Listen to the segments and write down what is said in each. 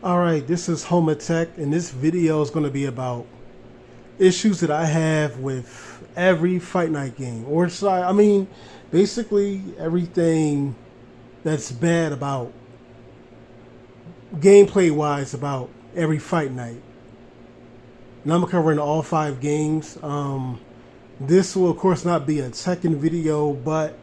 Alright, this is Homa Tech, and this video is going to be about issues that I have with every Fight Night game. Basically everything that's bad about gameplay wise about every Fight Night. And I'm covering all 5 games. This will, of course, not be a Tekken video, but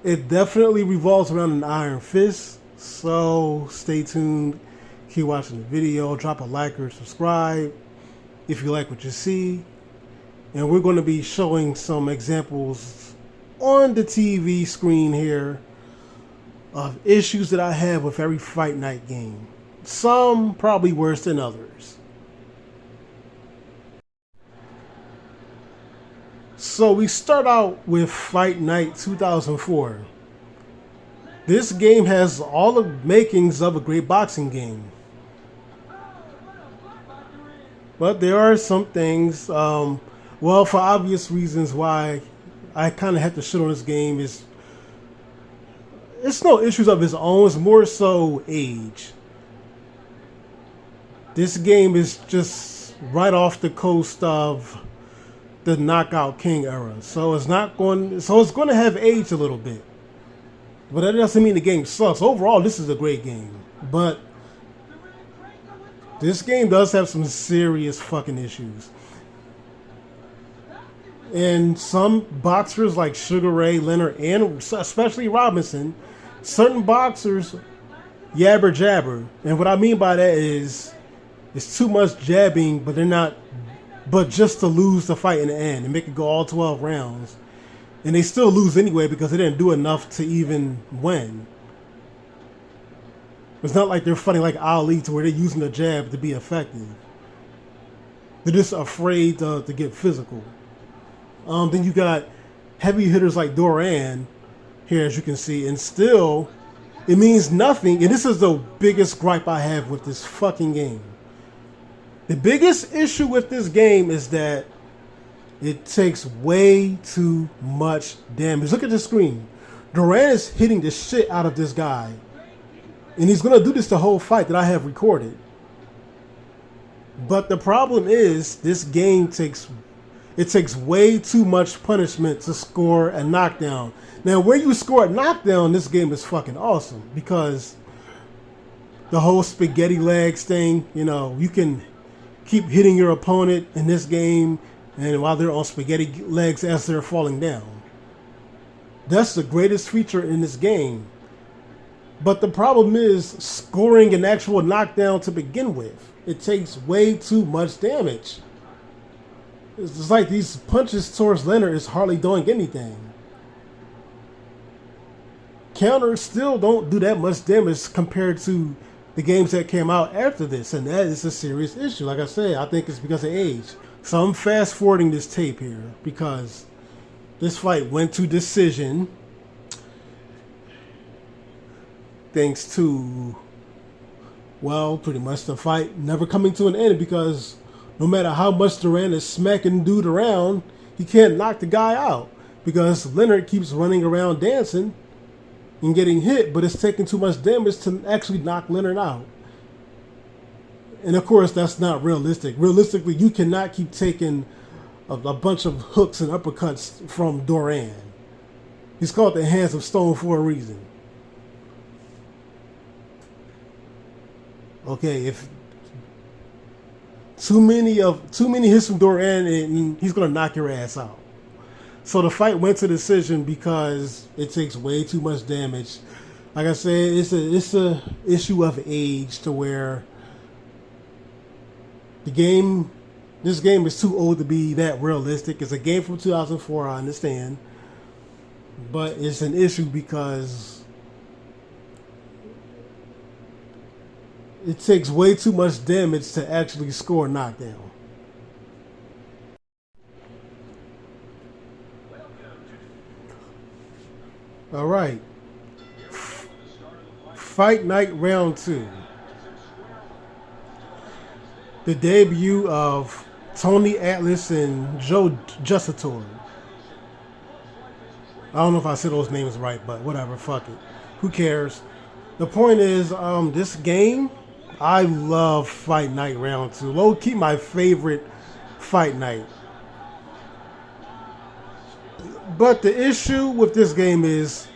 it definitely revolves around an Iron Fist. So stay tuned, keep watching the video, drop a like or subscribe if you like what you see. And we're going to be showing some examples on the TV screen here of issues that I have with every Fight Night game. Some probably worse than others. So we start out with Fight Night 2004. This game has all the makings of a great boxing game. But there are some things, for obvious reasons why I kind of have to shit on this game is it's no issues of its own, it's more so age. This game is just right off the coast of the Knockout King era. So it's going to have age a little bit. But that doesn't mean the game sucks. Overall, this is a great game. But this game does have some serious fucking issues. And some boxers like Sugar Ray Leonard and especially Robinson, certain boxers yabber jabber. And what I mean by that is it's too much jabbing, but just to lose the fight in the end and make it go all 12 rounds. And they still lose anyway because they didn't do enough to even win. It's not like they're fighting like Ali to where they're using the jab to be effective. They're just afraid to get physical. Then you got heavy hitters like Duran here, as you can see, and still it means nothing. And this is the biggest gripe I have with this fucking game. The biggest issue with this game is that it takes way too much damage. Look at the screen. Duran is hitting the shit out of this guy. And he's going to do this the whole fight that I have recorded. But the problem is this game takes way too much punishment to score a knockdown. Now, where you score a knockdown, this game is fucking awesome. Because the whole spaghetti legs thing, you can keep hitting your opponent in this game and while they're on spaghetti legs as they're falling down. That's the greatest feature in this game. But the problem is scoring an actual knockdown to begin with. It takes way too much damage. It's just like these punches towards Leonard is hardly doing anything. Counters still don't do that much damage compared to the games that came out after this, and that is a serious issue. Like I said, I think it's because of age. So I'm fast forwarding this tape here because this fight went to decision thanks to, pretty much the fight never coming to an end because no matter how much Duran is smacking dude around, he can't knock the guy out because Leonard keeps running around dancing and getting hit, but it's taking too much damage to actually knock Leonard out. And of course, that's not realistic. Realistically, you cannot keep taking a bunch of hooks and uppercuts from Duran. He's called the Hands of Stone for a reason. Okay, if too many hits from Duran, and he's gonna knock your ass out. So the fight went to decision because it takes way too much damage. Like I said, it's a issue of age to where this game is too old to be that realistic. It's a game from 2004, I understand. But it's an issue because it takes way too much damage to actually score a knockdown. All right. Fight Night Round 2. The debut of Tony Atlas and Joe Justator. I don't know if I said those names right, but whatever, fuck it. Who cares? The point is, this game, I love Fight Night Round 2. Low key, my favorite Fight Night. But the issue with this game is,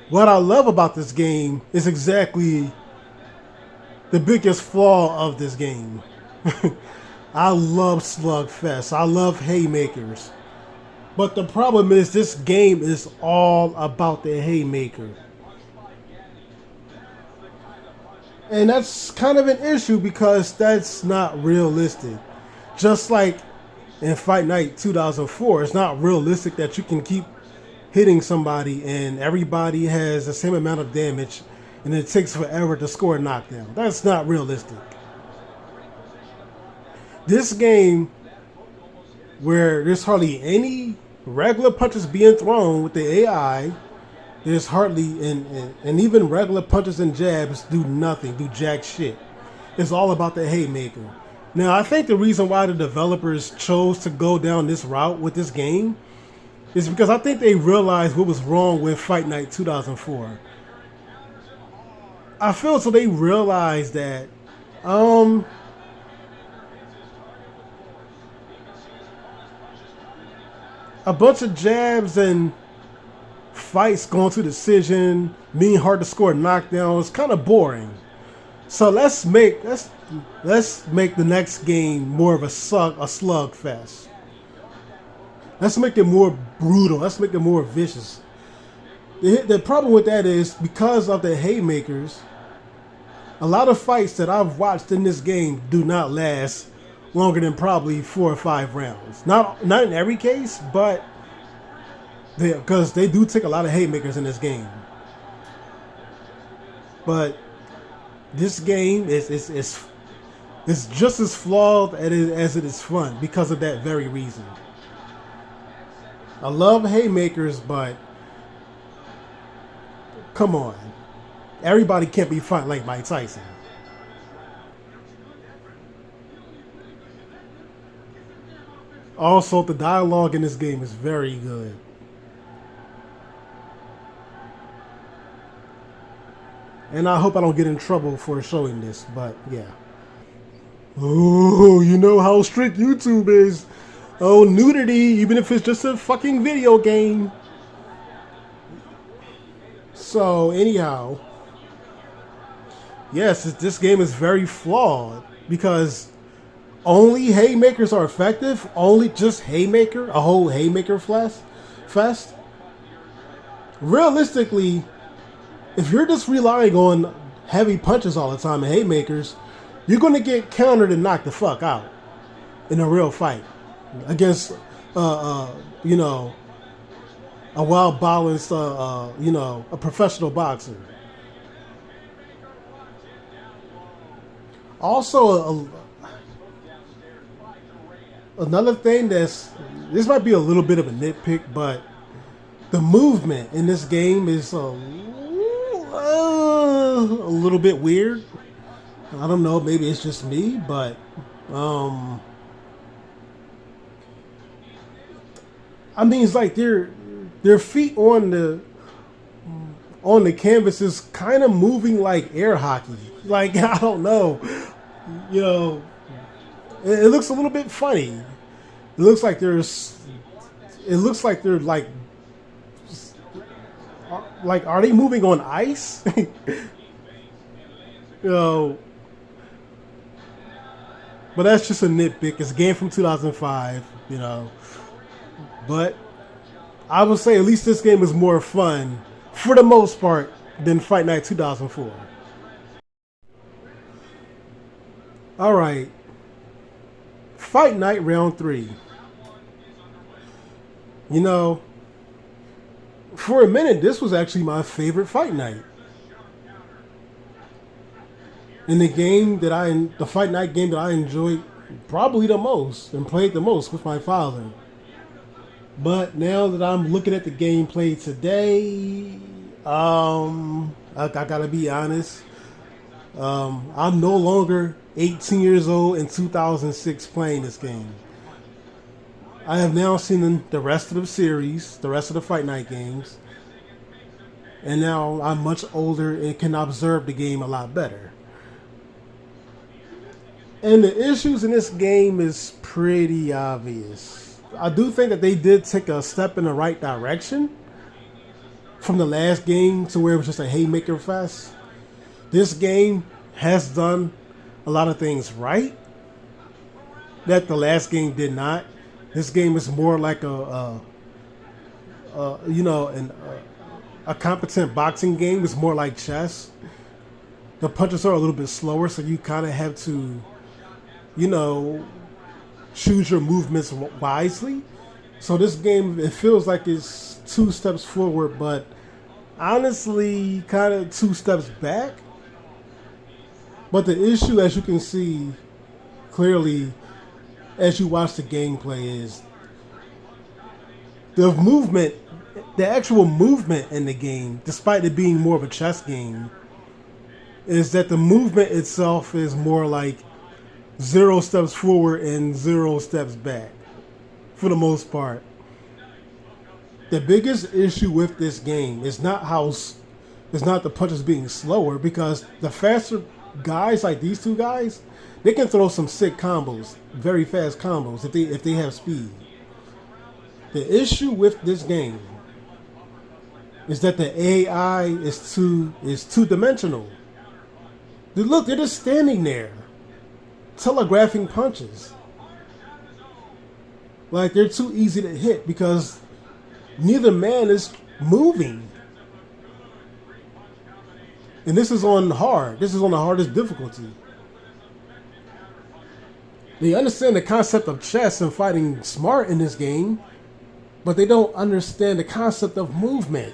what I love about this game is exactly the biggest flaw of this game. I love slugfest. I love haymakers. But the problem is this game is all about the haymaker. And that's kind of an issue because that's not realistic. Just like in Fight Night 2004, it's not realistic that you can keep hitting somebody and everybody has the same amount of damage and it takes forever to score a knockdown. That's not realistic. This game, where there's hardly any regular punches being thrown with the AI, there's hardly, and even regular punches and jabs do nothing, do jack shit. It's all about the haymaker. Now, I think the reason why the developers chose to go down this route with this game is because I think they realized what was wrong with Fight Night 2004. I feel so they realized that a bunch of jabs and fights going to decision, being hard to score knockdowns, kind of boring. So let's make the next game more of a slugfest. Let's make it more brutal. Let's make it more vicious. The problem with that is because of the haymakers, a lot of fights that I've watched in this game do not last longer than probably 4 or 5 rounds. Not in every case, but because they do take a lot of haymakers in this game. But this game is just as flawed as it is fun because of that very reason. I love haymakers, but come on. Everybody can't be fighting like Mike Tyson. Also, the dialogue in this game is very good. And I hope I don't get in trouble for showing this, but yeah. Oh, you know how strict YouTube is. Oh, nudity, even if it's just a fucking video game. So, anyhow, yes, this game is very flawed because only haymakers are effective. Only just haymaker, a whole haymaker fest. Realistically, if you're just relying on heavy punches all the time and haymakers, you're going to get countered and knocked the fuck out in a real fight against, a well-balanced, a professional boxer. Also, another thing this might be a little bit of a nitpick, but the movement in this game is a little bit weird. I don't know, maybe it's just me, but I mean, it's like their feet on the canvas is kind of moving like air hockey. Like, I don't know, it looks a little bit funny. It looks like they're like, are they moving on ice? But that's just a nitpick. It's a game from 2005, But I would say at least this game is more fun, for the most part, than Fight Night 2004. All right. Fight Night Round 3. For a minute, this was actually my favorite Fight Night. In the Fight Night game that I enjoyed probably the most and played the most with my father. But now that I'm looking at the gameplay today, I gotta be honest. I'm no longer 18 years old in 2006 playing this game. I have now seen the rest of the series, the rest of the Fight Night games. and now I'm much older and can observe the game a lot better. And the issues in this game is pretty obvious. I do think that they did take a step in the right direction from the last game to where it was just a haymaker fest. This game has done a lot of things right that the last game did not. This game is more like a competent boxing game. It's more like chess. The punches are a little bit slower, so you kind of have to, choose your movements wisely. So this game, it feels like it's 2 steps forward, but honestly, kind of 2 steps back. But the issue, as you can see clearly, as you watch the gameplay, is the movement, the actual movement in the game, despite it being more of a chess game, is that the movement itself is more like 0 steps forward and 0 steps back, for the most part. The biggest issue with this game is not the punches being slower, because the faster guys like these two guys, they can throw some sick combos, very fast combos if they have speed. The issue with this game is that the AI is two dimensional. Look, they're just standing there, telegraphing punches. Like, they're too easy to hit because neither man is moving. And this is on hard. This is on the hardest difficulty. They understand the concept of chess and fighting smart in this game, but they don't understand the concept of movement.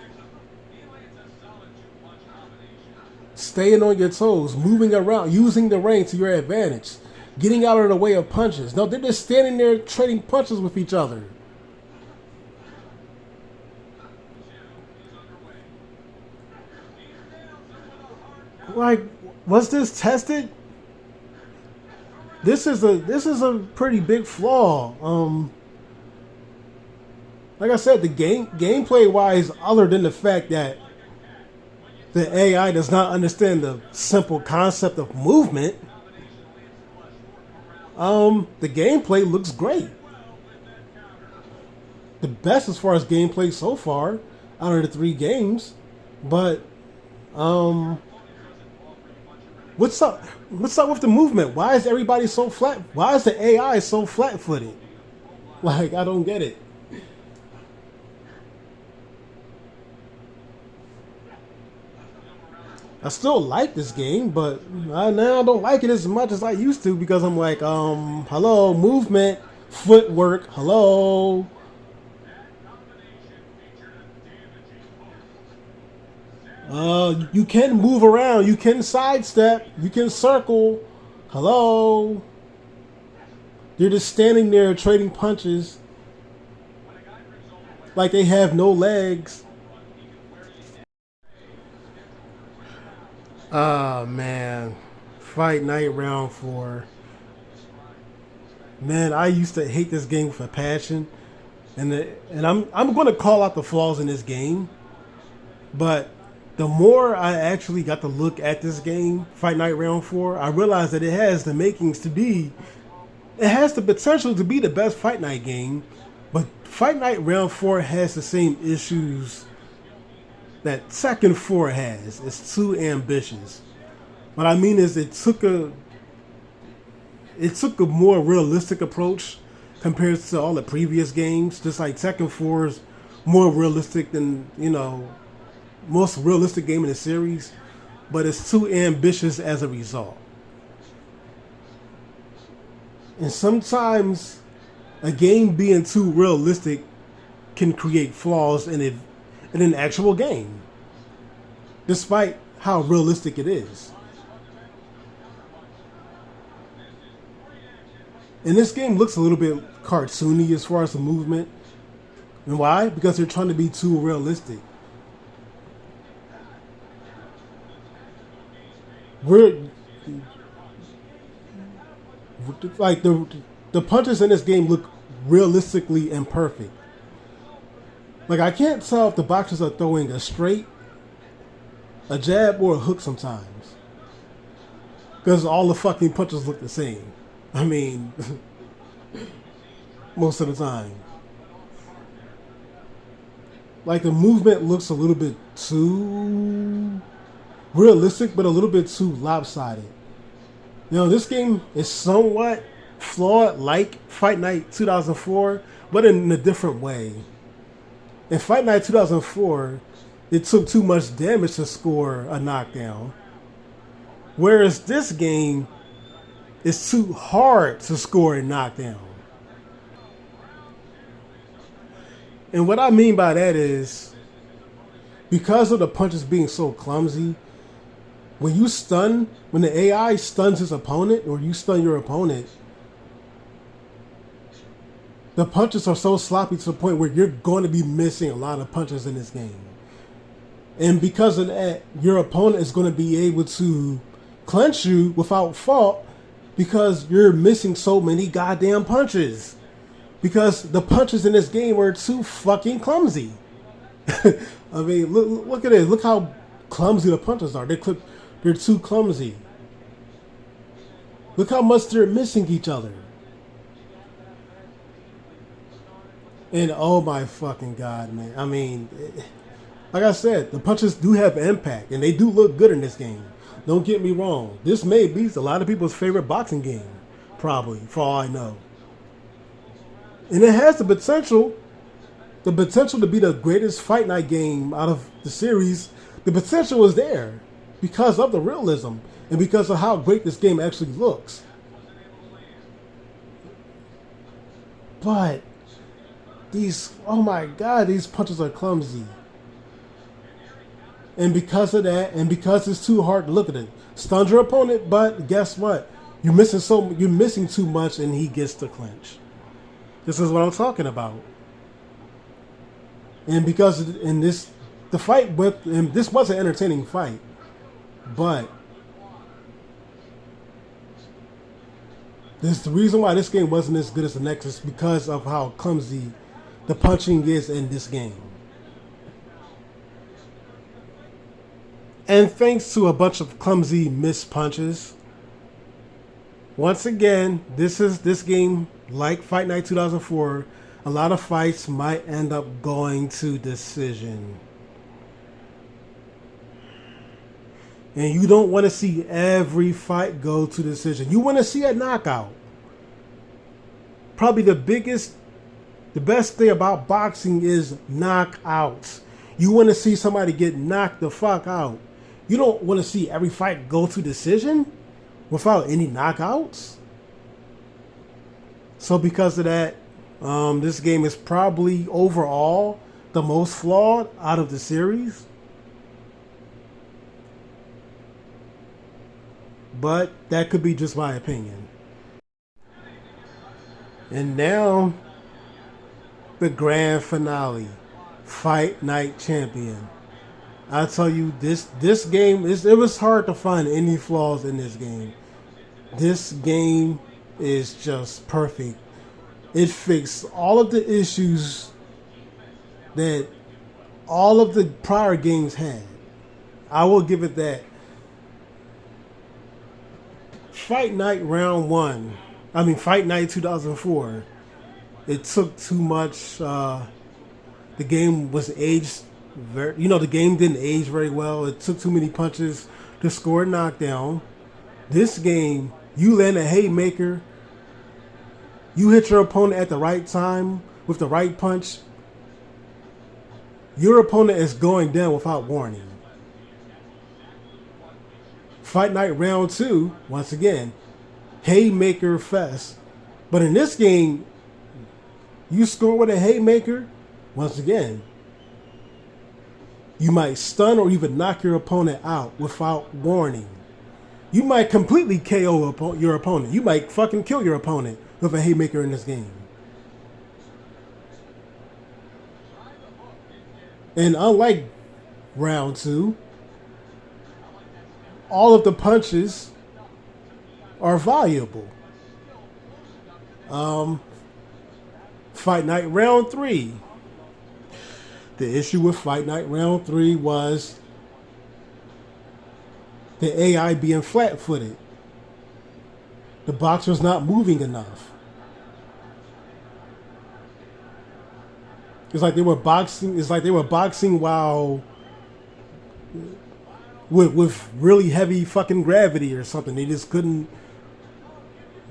Staying on your toes, moving around, using the ring to your advantage, getting out of the way of punches. No, they're just standing there trading punches with each other. Like, was this tested? This is a pretty big flaw. Like I said, the gameplay wise, other than the fact that the AI does not understand the simple concept of movement, the gameplay looks great. The best as far as gameplay so far out of the 3 games. But what's up with the movement? Why is everybody so flat? Why is the AI so flat-footed? Like, I don't get it. I still like this game, but now I don't like it as much as I used to, because I'm like, hello, movement, footwork, hello. You can move around, you can sidestep, you can circle, hello. They're just standing there trading punches like they have no legs. Oh man, Fight Night Round 4. Man, I used to hate this game with a passion, and I'm going to call out the flaws in this game. But the more I actually got to look at this game, Fight Night Round 4, I realized that it has the makings to be, it has the potential to be the best Fight Night game. But Fight Night Round 4 has the same issues that Tekken 4 has. It's too ambitious. What I mean is, it took a more realistic approach compared to all the previous games. Just like Tekken 4 is more realistic than, most realistic game in the series, but it's too ambitious as a result. And sometimes a game being too realistic can create flaws in an actual game, despite how realistic it is. And this game looks a little bit cartoony as far as the movement. And why? Because they're trying to be too realistic. We're like the punches in this game look realistically imperfect. Like, I can't tell if the boxers are throwing a straight a jab or a hook sometimes. Because all the fucking punches look the same. I mean, most of the time. Like the movement looks a little bit too realistic, but a little bit too lopsided. You know, this game is somewhat flawed like Fight Night 2004, but in a different way. In Fight Night 2004, it took too much damage to score a knockdown. Whereas this game is too hard to score a knockdown. And what I mean by that is, because of the punches being so clumsy, when the AI stuns his opponent, or you stun your opponent, the punches are so sloppy to the point where you're going to be missing a lot of punches in this game. And because of that, your opponent is going to be able to clinch you without fault because you're missing so many goddamn punches. Because the punches in this game are too fucking clumsy. I mean, look at it. Look how clumsy the punches are. They're too clumsy. Look how much they're missing each other. And oh my fucking god, man. I mean, like I said, the punches do have impact, and they do look good in this game. Don't get me wrong. This may be a lot of people's favorite boxing game, probably, for all I know. And it has the potential to be the greatest Fight Night game out of the series. The potential is there because of the realism and because of how great this game actually looks. But oh my god, these punches are clumsy. And because of that, and because it's too hard to look at it, stuns your opponent, but guess what? You're missing too much, and he gets the clinch. This is what I'm talking about. And because this was an entertaining fight, but the reason why this game wasn't as good as the next is because of how clumsy the punching is in this game. And thanks to a bunch of clumsy missed punches, once again, this game, like Fight Night 2004, a lot of fights might end up going to decision. And you don't want to see every fight go to decision. You want to see a knockout. Probably the best thing about boxing is knockouts. You want to see somebody get knocked the fuck out. You don't want to see every fight go to decision without any knockouts. So because of that, this game is probably overall the most flawed out of the series. But that could be just my opinion. And now, the grand finale, Fight Night Champion. I tell you, this game it was hard to find any flaws in this game. This game is just perfect. It fixed all of the issues that all of the prior games had. I will give it that. Fight Night 2004. It took too much. The game was aged the game didn't age very well. It took too many punches to score a knockdown. This game, you land a haymaker, you hit your opponent at the right time with the right punch, your opponent is going down without warning. Fight Night Round 2, once again, haymaker fest. But in this game, you score with a haymaker, once again, you might stun or even knock your opponent out without warning. You might completely KO your opponent. You might fucking kill your opponent with a haymaker in this game. And unlike Round 2, all of the punches are valuable. Fight Night Round 3. The issue with Fight Night Round 3 was the AI being flat-footed, the boxer's not moving enough. It's like they were boxing. It's like they were boxing while with really heavy fucking gravity or something. They just couldn't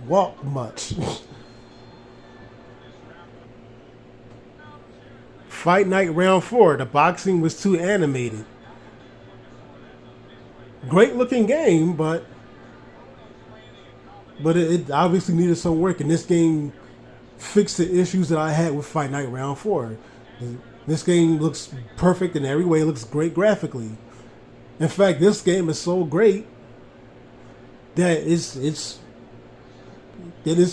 walk much. Fight Night Round 4. The boxing was too animated. Great looking game, but it obviously needed some work, and this game fixed the issues that I had with Fight Night Round 4. This game looks perfect in every way. It looks great graphically. In fact, this game is so great that it's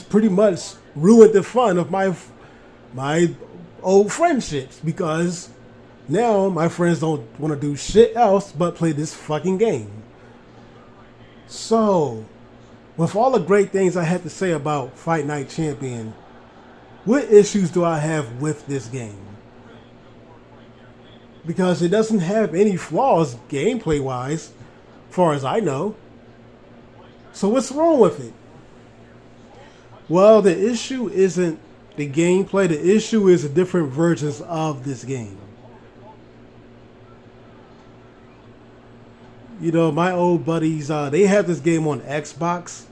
pretty much ruined the fun of my old friendships, because now my friends don't want to do shit else but play this fucking game. So, with all the great things I had to say about Fight Night Champion, what issues do I have with this game? Because it doesn't have any flaws gameplay wise, as far as I know. So what's wrong with it? Well, the issue isn't the gameplay, the issue is the different versions of this game. You know, my old buddies, they have this game on Xbox,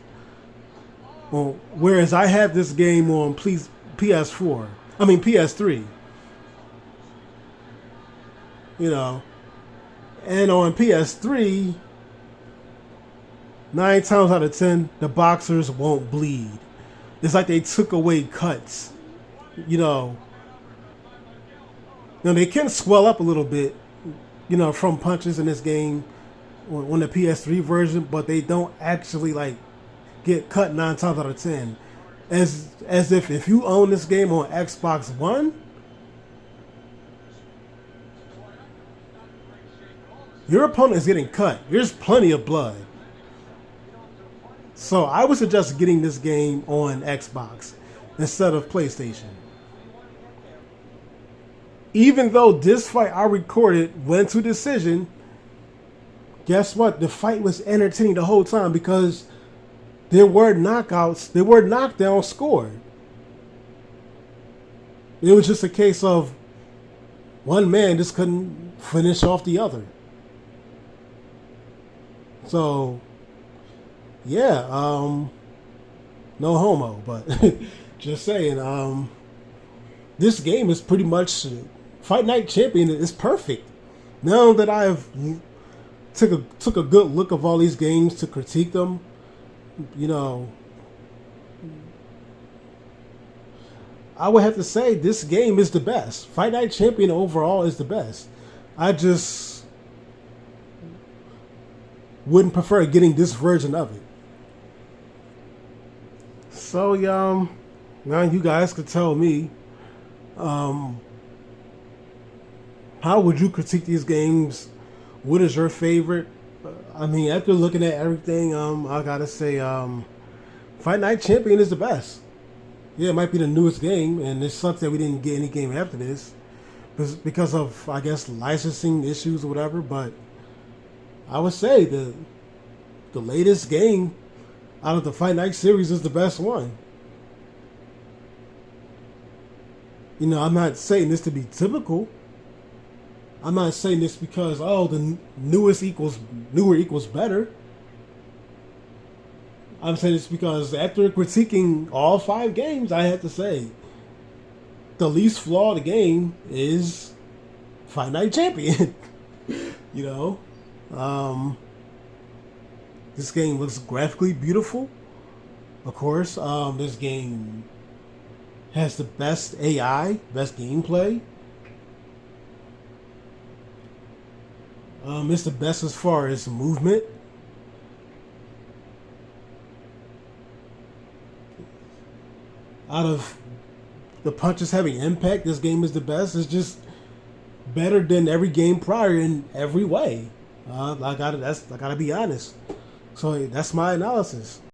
whereas I have this game on PS4. I mean PS3. You know, and on PS3, 9 times out of 10, the boxers won't bleed. It's like they took away cuts. You know, they can swell up a little bit, you know, from punches in this game on the PS3 version, but they don't actually like get cut 9 times out of 10. As if you own this game on Xbox One, your opponent is getting cut. There's plenty of blood. So I would suggest getting this game on Xbox instead of PlayStation. Even though this fight I recorded went to decision, guess what? The fight was entertaining the whole time because there were knockouts, there were knockdowns scored. It was just a case of one man just couldn't finish off the other. So, yeah, no homo, but just saying, this game is pretty much Fight Night Champion is perfect. Now that I've took a good look of all these games to critique them, you know, I would have to say this game is the best. Fight Night Champion overall is the best. I just wouldn't prefer getting this version of it. So, now you guys could tell me, how would you critique these games? What is your favorite? I mean, after looking at everything, I gotta say, Fight Night Champion is the best. Yeah, it might be the newest game, and it sucks that we didn't get any game after this because of, I guess, licensing issues or whatever. But I would say the latest game out of the Fight Night series is the best one. You know, I'm not saying this to be typical. I'm not saying this because, oh, the newer equals better. I'm saying this because after critiquing all 5 games, I have to say the least flawed game is Fight Night Champion. You know, this game looks graphically beautiful. Of course, this game has the best AI, best gameplay. It's the best as far as movement. Out of the punches having impact, this game is the best. It's just better than every game prior in every way. I gotta be honest. So that's my analysis.